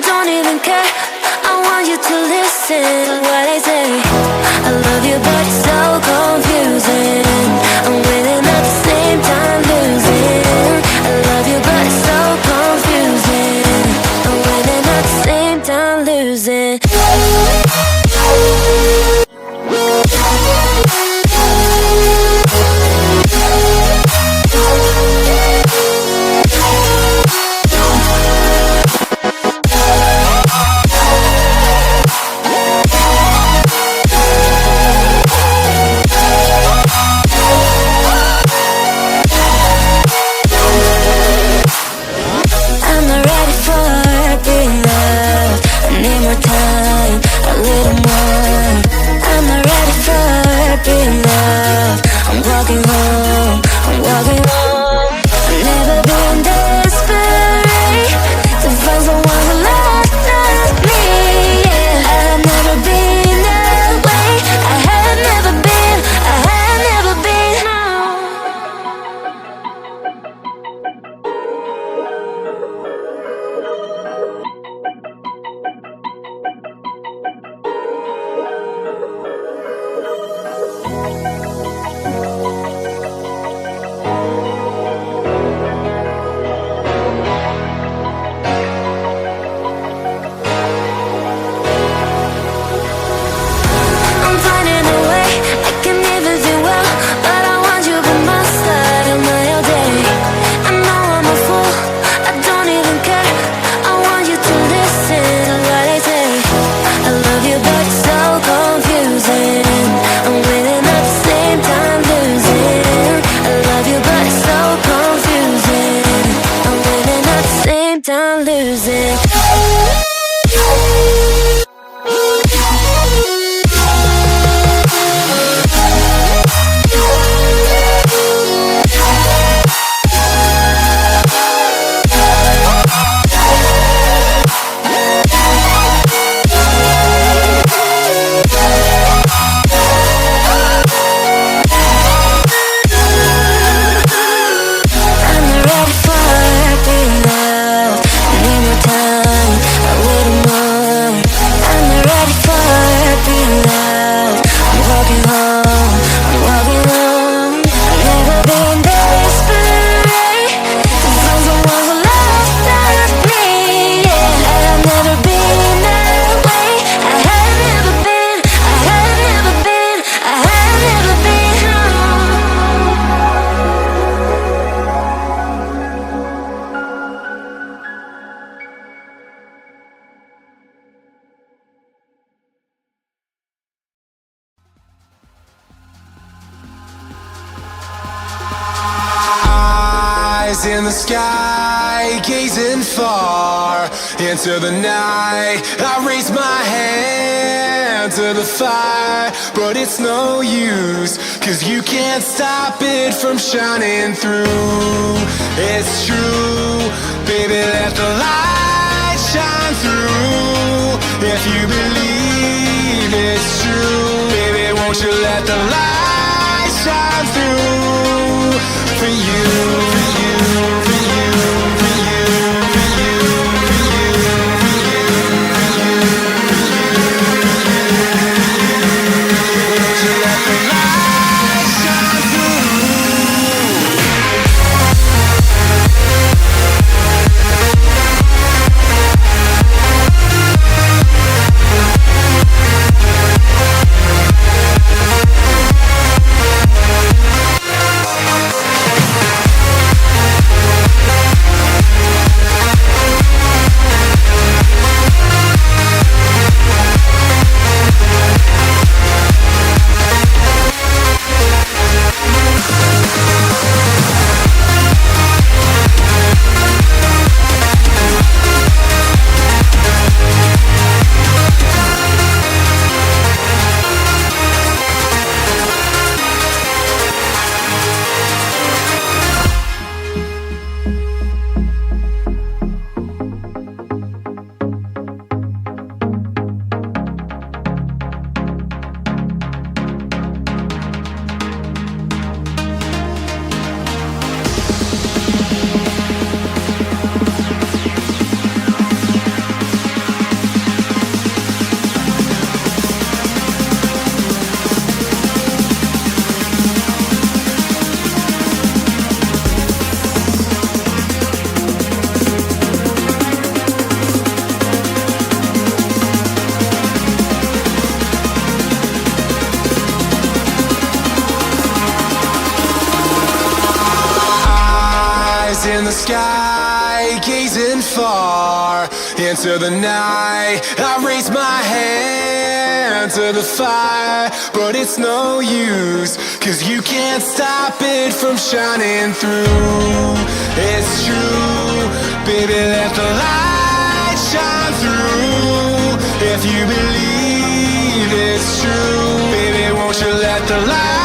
don't even care. I want you to listen to what I say. I love you, but it's so confusing. I'm winning at the same time losing. I love you, but it's so confusing. I'm winning at the same time losing. In the sky, gazing far into the night, I raise my hand to the fire, but it's no use, 'cause you can't stop it from shining through. It's true, baby, let the light shine through. If you believe it's true, baby, won't you let the light shine through for you, for you, for you, for you, for you, for you, for you, for you, won't you let the light shine through? sky, gazing far into the night. I raise my hand to the fire, but it's no use, 'cause you can't stop it from shining through. It's true, baby, let the light shine through. If you believe it's true, baby, won't you let the light